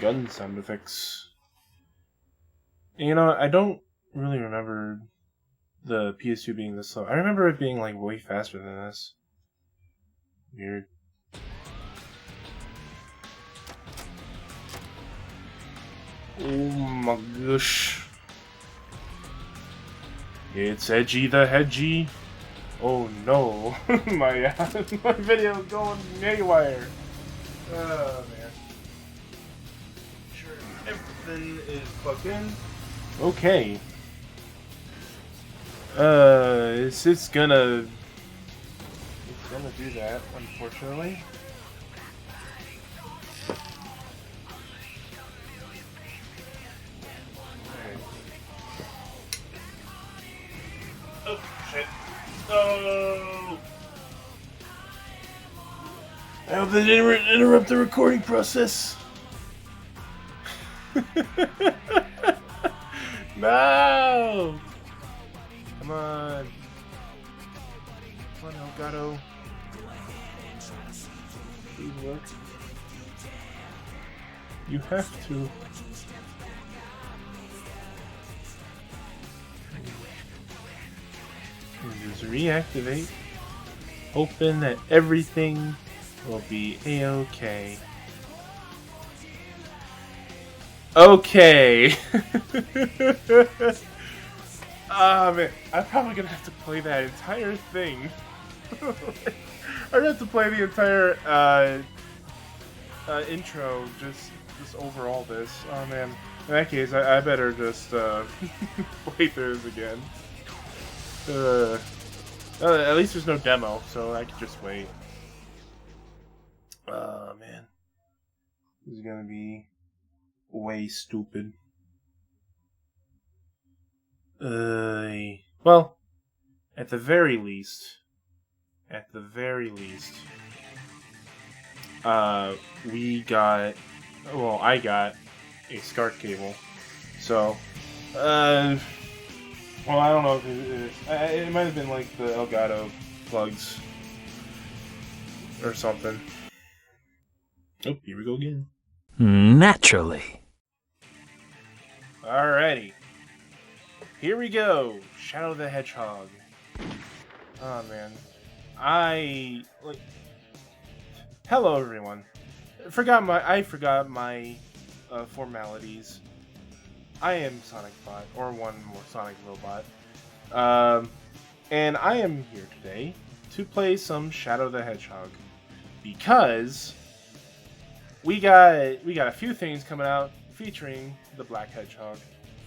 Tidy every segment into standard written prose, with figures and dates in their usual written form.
gun sound effects. You know, I don't really remember the PS2 being this slow. I remember it being like way faster than this. Weird. Oh my gosh. It's Edgy the Hedgy. Oh no. my my video is going haywire. Oh man. Sure, everything is plugged in. Okay. It's gonna do that, unfortunately. Oh, shit. Oh! I hope they didn't interrupt the recording process. No! Come on. Come on, Elgato. Please work. You have to. Just reactivate. Hoping that everything will be a-okay. Okay. Ah man, I'm probably gonna have to play that entire thing. I'm gonna have to play the entire intro just over all this. Oh man, in that case, I better just play through this again. At least there's no demo, so I can just wait. Oh man, this is gonna be way stupid. Well, at the very least, I got a SCART cable. So, well, I don't know if it is. It might have been like the Elgato plugs or something. Oh, here we go again. Naturally. Alrighty. Here we go. Shadow the Hedgehog. Oh man. Hello everyone. I forgot my formalities. I am Sonicbot, or one more Sonic robot. And I am here today to play some Shadow the Hedgehog. Because we got a few things coming out featuring the Black Hedgehog.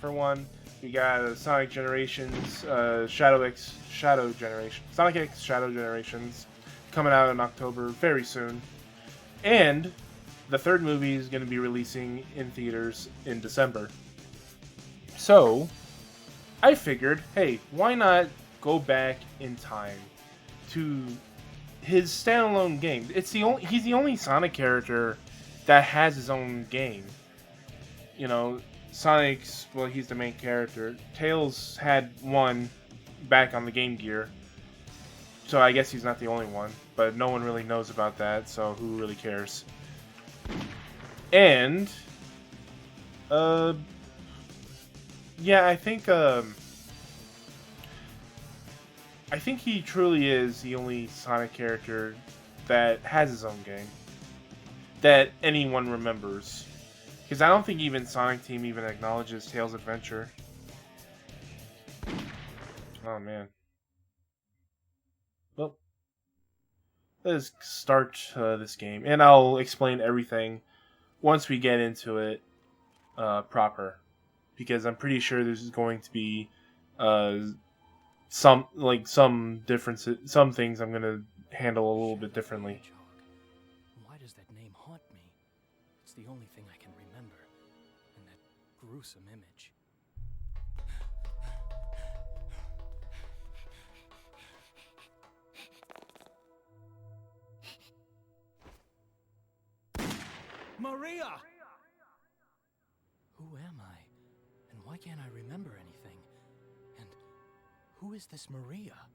For one, we got Sonic Generations, Sonic X Shadow Generations coming out in October very soon. And the third movie is going to be releasing in theaters in December. So, I figured, hey, why not go back in time to his standalone game? He's the only Sonic character that has his own game. You know, Sonic's, well, he's the main character. Tails had one back on the Game Gear, so I guess he's not the only one. But no one really knows about that, so who really cares? And, yeah, I think he truly is the only Sonic character that has his own game that anyone remembers. Because I don't think even Sonic Team even acknowledges Tails' adventure. Oh man. Well, let's start this game, and I'll explain everything once we get into it proper. Because I'm pretty sure there's going to be some differences, some things I'm gonna handle a little bit differently. Why does that name haunt me? It's the only thing I can remember, and that gruesome image. Maria! Who am I? And why can't I remember anything? And who is this Maria?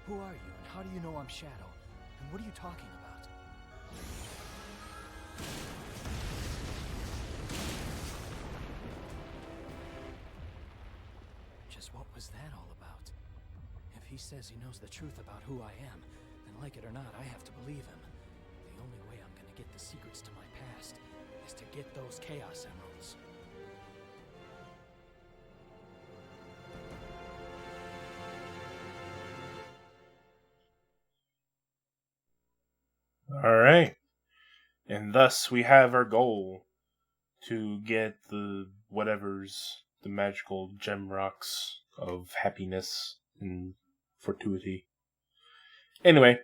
Who are you, and how do you know I'm Shadow? And what are you talking about? Just what was that all about? If he says he knows the truth about who I am, then like it or not, I have to believe him. The only way I'm gonna get the secrets to my past is to get those Chaos Emeralds. Alright. And thus we have our goal to get the whatever's the magical gem rocks of happiness and fortuity. Anyway,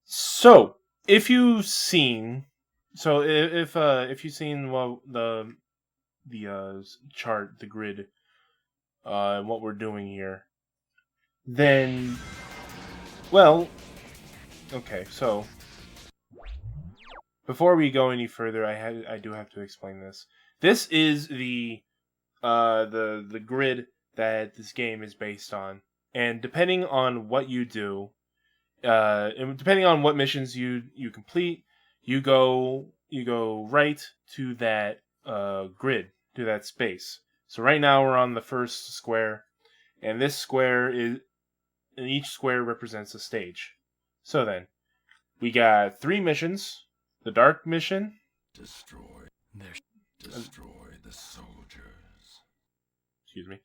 so if you've seen, if you've seen the chart, the grid, what we're doing here, then well, okay, so before we go any further, I do have to explain this. This is the grid that this game is based on, and depending on what you do, and depending on what missions you complete, you go right to that grid, to that space. So right now we're on the first square, and this square and each square represents a stage. So then, we got 3 missions. The Dark Mission. Destroy the soldiers. Excuse me.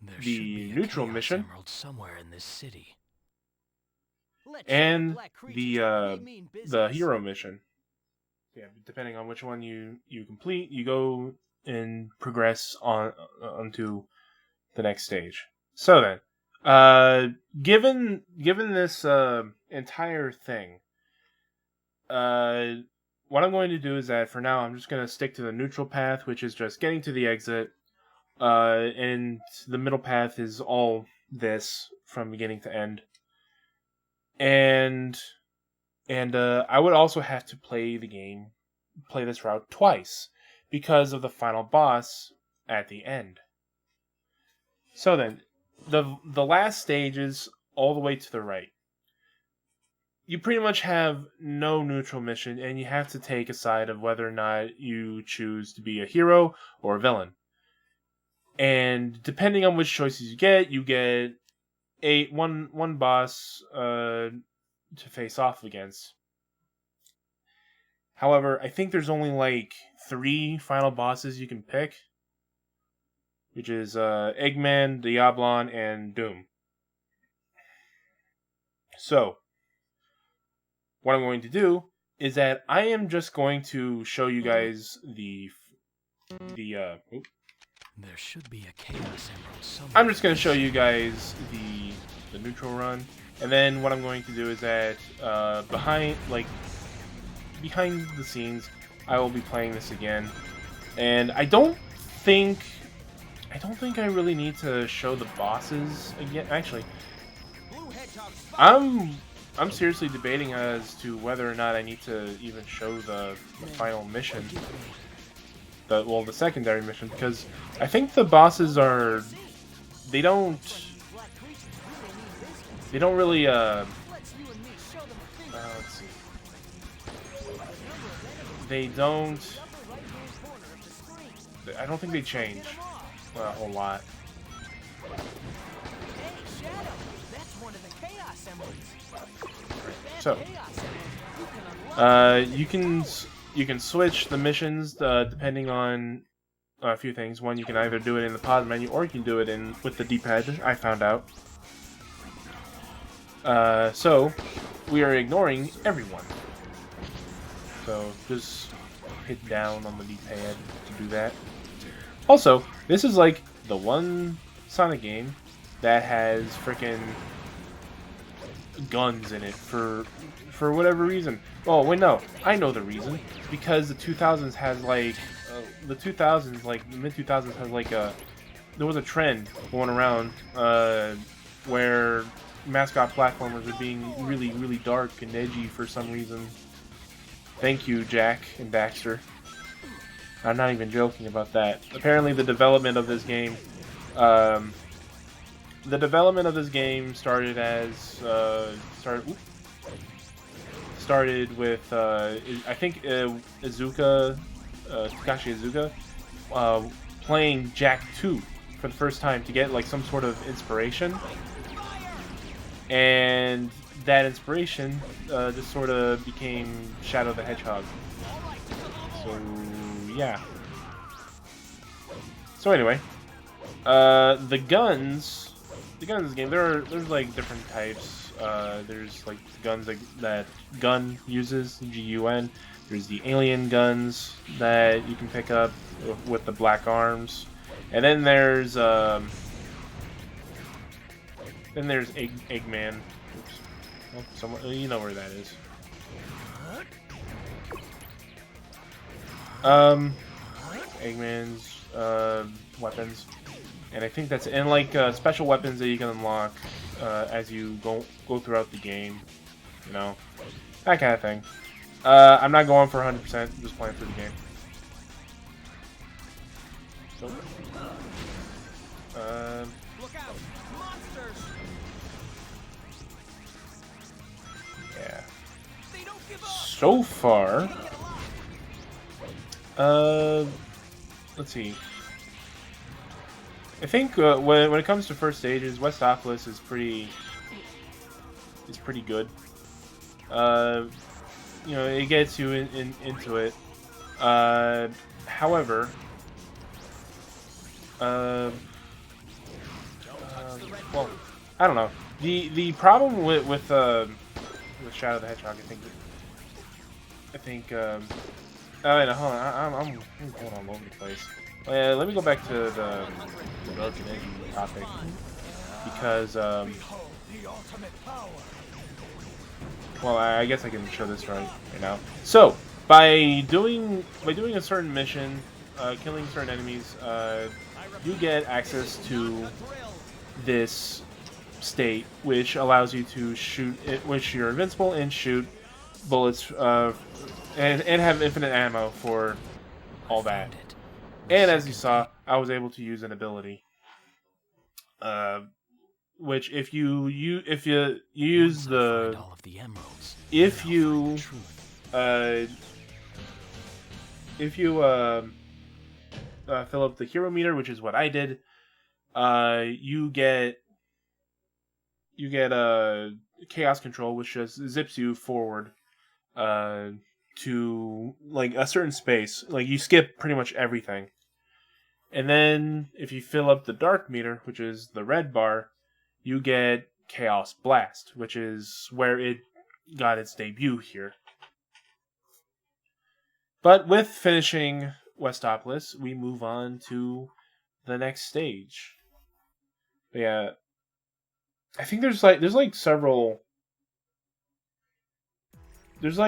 There The should be a Neutral Chaos Mission. Emerald somewhere in this city. And the Hero Mission. Yeah, depending on which one you complete, you go and progress onto the next stage. So then, given this entire thing, what I'm going to do is that for now I'm just going to stick to the neutral path, which is just getting to the exit, and the middle path is all this from beginning to end. And I would also have to play this route twice because of the final boss at the end. So then, the last stage is all the way to the right. You pretty much have no neutral mission, and you have to take a side of whether or not you choose to be a hero or a villain. And depending on which choices you get one boss to face off against. However, I think there's only like 3 final bosses you can pick, which is Eggman, Diablon, and Doom. So, what I'm going to do is that I am just going to show you guys There should be a Chaos Emerald somewhere. I'm just going to show you guys the neutral run, and then what I'm going to do is that behind the scenes, I will be playing this again, and I don't think I really need to show the bosses again. Actually, I'm seriously debating as to whether or not I need to even show the final mission. The secondary mission, because I think the bosses they don't really let's see. I don't think they change a whole lot. So, you can switch the missions depending on a few things. One, you can either do it in the pause menu, or you can do it with the D-pad. I found out. So we are ignoring everyone. So just hit down on the D-pad to do that. Also, this is like the one Sonic game that has freaking guns in it for whatever reason. Oh wait, no, I know the reason. Because the 2000s has like the mid 2000s has like there was a trend going around where mascot platformers are being really, really dark and edgy for some reason. Thank you, Jack and Baxter. I'm not even joking about that. Apparently, the development of this game the development of this game started as started with I think Takashi Iizuka playing Jak 2 for the first time to get like some sort of inspiration, and that inspiration just sort of became Shadow the Hedgehog. So yeah. So anyway, the guns in this game, there's like different types. There's like guns that Gun uses, Gun. There's the alien guns that you can pick up with the black arms, and then there's Eggman. Oops. Oh, someone, you know where that is. Eggman's weapons, and I think that's like special weapons that you can unlock as you go throughout the game. You know, that kind of thing. I'm not going for 100%. I'm just playing through the game. So, Look out! Monsters! yeah. They don't give up. So far, let's see. I think when it comes to first stages, Westopolis is pretty good. You know, it gets you into it. However, well, I don't know. The problem with Shadow the Hedgehog, I think. Oh, wait, hold on. I'm going all over the place. Let me go back to the dark and edgy topic because well, I guess I can show this right now. So, by doing a certain mission, killing certain enemies, you get access to this state, which allows you to shoot it, which you're invincible and shoot bullets, and have infinite ammo for all that. And as you saw, I was able to use an ability, which if you use the fill up the hero meter, which is what I did, you get chaos control, which just zips you forward to like a certain space. Like you skip pretty much everything. And then if you fill up the dark meter, which is the red bar, you get Chaos Blast, which is where it got its debut here. But with finishing Westopolis, we move on to the next stage. But yeah, I think there's like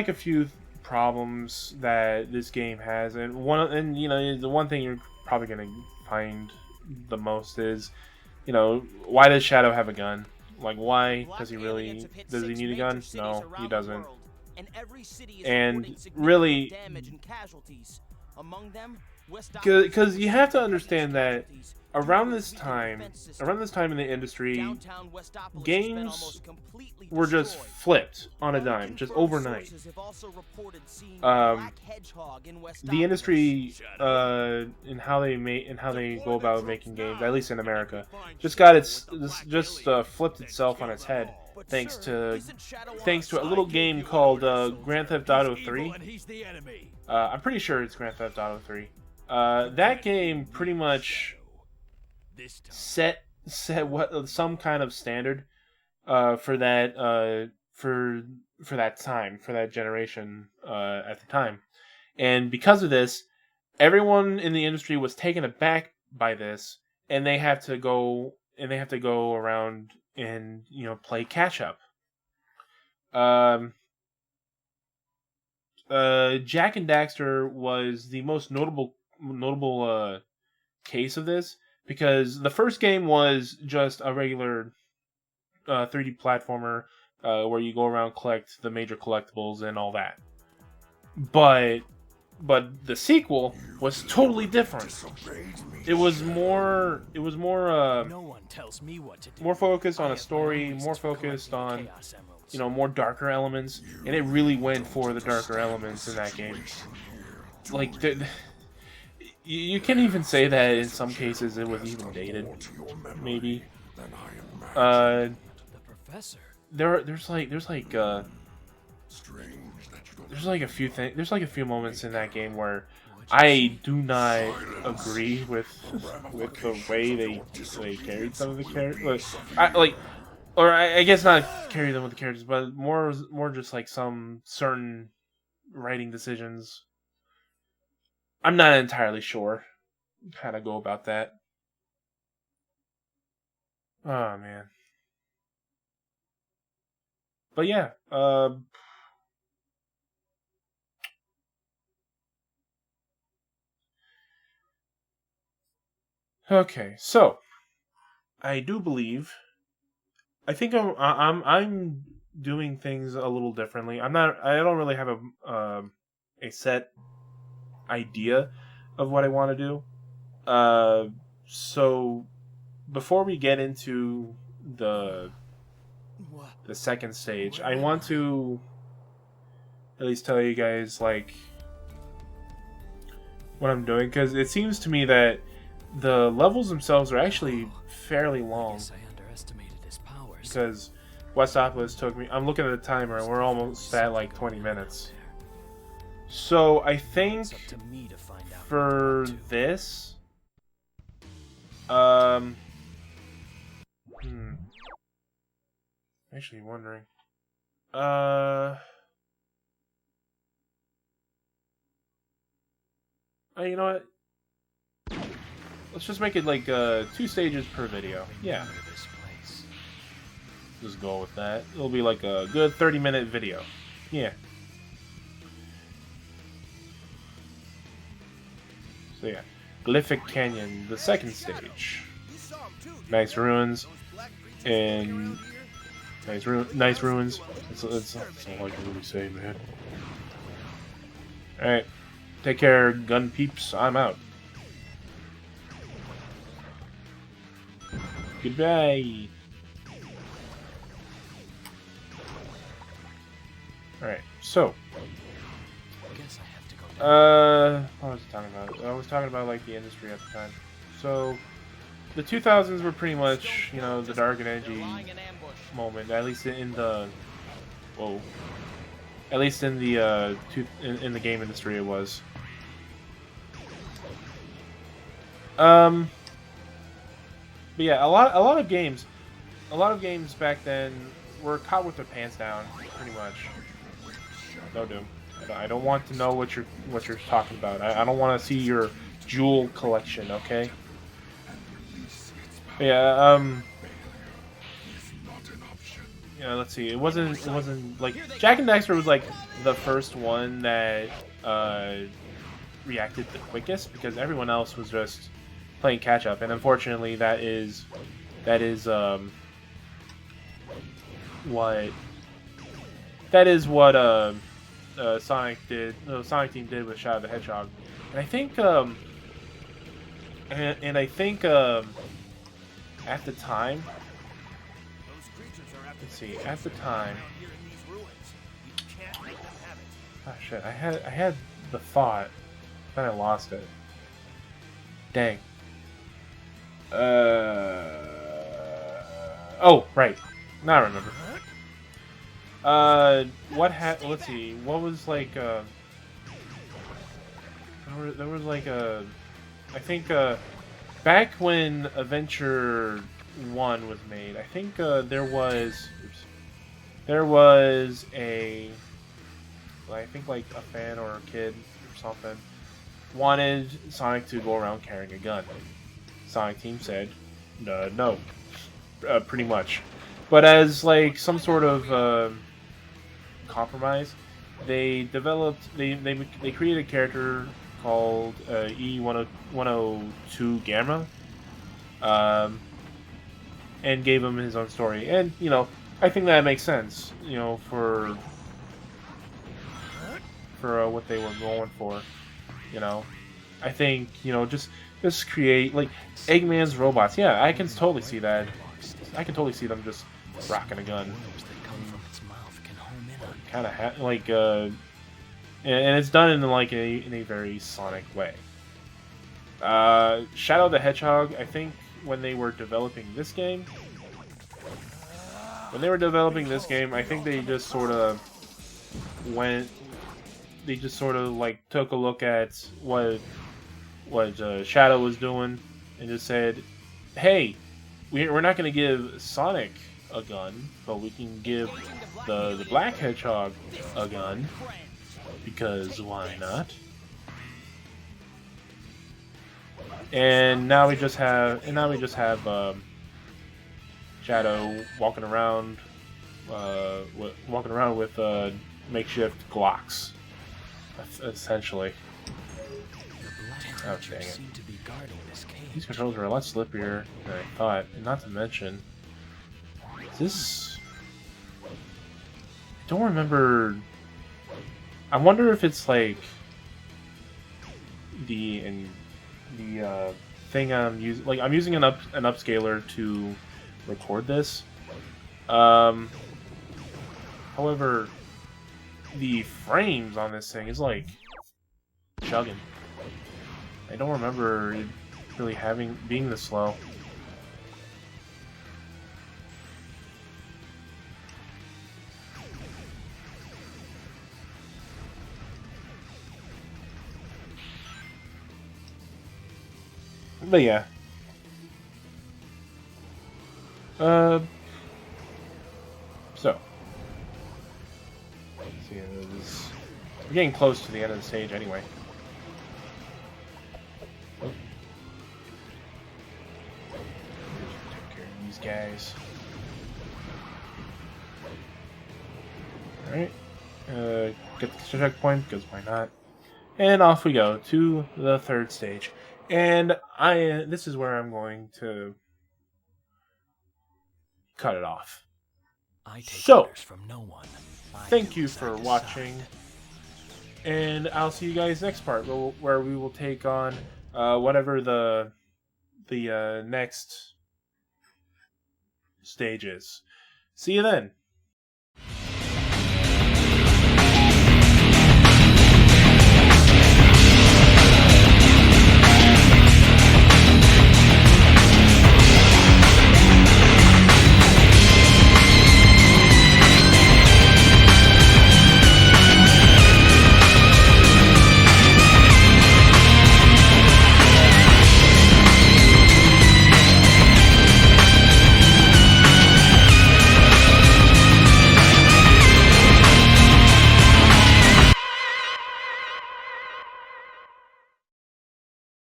a few problems that this game has, and you know, the one thing you're probably gonna find the most is, you know, why does Shadow have a gun? Like, why does he need a gun? No, he doesn't. And really, because you have to understand that around this time in the industry, games were just flipped on a dime, just overnight. The industry and how they go about making games, at least in America, just flipped itself on its head thanks to a little game called Grand Theft Auto 3. I'm pretty sure it's Grand Theft Auto 3. That game pretty much set some kind of standard for that generation at the time, and because of this, everyone in the industry was taken aback by this, and they have to go around and, you know, play catch up. Jak and Daxter was the most notable case of this, because the first game was just a regular 3D platformer where you go around, collect the major collectibles and all that. But But the sequel was totally different. It was more. No one tells me what to do. More focused on I a have my story. own ways More of focused collecting the on, Chaos Emeralds. more darker elements, and it really went for the darker elements in that game. Like, you can even say that in some cases it was even dated, maybe. The professor. There's like a few things. There's like a few moments in that game where I do not agree with the way they carried some of the characters. I guess not carry them with the characters, but more just like some certain writing decisions. I'm not entirely sure how to go about that. Oh man. But yeah, okay. So I do believe. I think I'm doing things a little differently. I'm not. I don't really have a set idea of what I want to do. So before we get into the What? the second stage, I want to at least tell you guys like what I'm doing, because it seems to me that the levels themselves are actually fairly I long. guess I underestimated his powers. Because Westopolis took me. I'm looking at the timer, and we're almost at like 20 minutes. So I think It's up to me to find out for what to do. this, actually wondering, you know what? Let's just make it like 2 stages per video. Yeah, Remember this place. just go with that. It'll be like a good 30-minute video. Yeah. So yeah, Glyphic Canyon, the second stage. Nice ruins and nice ruins. That's all I can really say, man. All right, take care, gun peeps. I'm out. Goodbye. All right, so. I guess I have to go down. What was I talking about? I was talking about like the industry at the time. So, the 2000s were pretty much, the dark and edgy moment. At least in the, at least in the in the game industry, it was. But yeah, a lot of games back then were caught with their pants down, pretty much. No Doom. I don't want to know what you're talking about. I don't want to see your jewel collection, okay? Yeah, let's see. It wasn't like Jak and Daxter was like the first one that reacted the quickest, because everyone else was just playing catch up, and unfortunately that is what Sonic Team did with Shadow the Hedgehog, and I think at the time, let's see, at the time, oh shit, I had the thought, then I lost it. Dang. Oh, right. Now I remember. Let's see. What was like, there was like a, I think, back when Adventure 1 was made, I think, there was a, I think like a fan or a kid or something wanted Sonic to go around carrying a gun. Sonic Team said, no, pretty much. But as like some sort of compromise, they created a character called E102 Gamma, and gave him his own story. And I think that makes sense. For what they were going for. You know, I think just create like Eggman's robots. Yeah, I can totally see that. I can totally see them just rocking a gun. Kind of and it's done in like in a very Sonic way. Shadow the Hedgehog. I think when they were developing this game, I think they just sort of went. They just sort of like took a look at what Shadow was doing and just said, "Hey, we're not going to give Sonic a gun, but we can give the Black Hedgehog a gun because why not?" And now we just have Shadow walking around with makeshift Glocks, essentially. Oh, dang it. These controls are a lot slipperier than I thought, and not to mention, this... I don't remember... I wonder if it's like the thing I'm using. Like I'm using an upscaler to record this. However, the frames on this thing is like chugging. I don't remember it really being this slow. But yeah. So. Let's see, we're getting close to the end of the stage anyway. Oh. Take care of these guys. Alright. Get the checkpoint, because why not? And off we go to the third stage. And this is where I'm going to cut it off. So, thank you for watching, and I'll see you guys next part, where we will take on whatever the next stage is. See you then.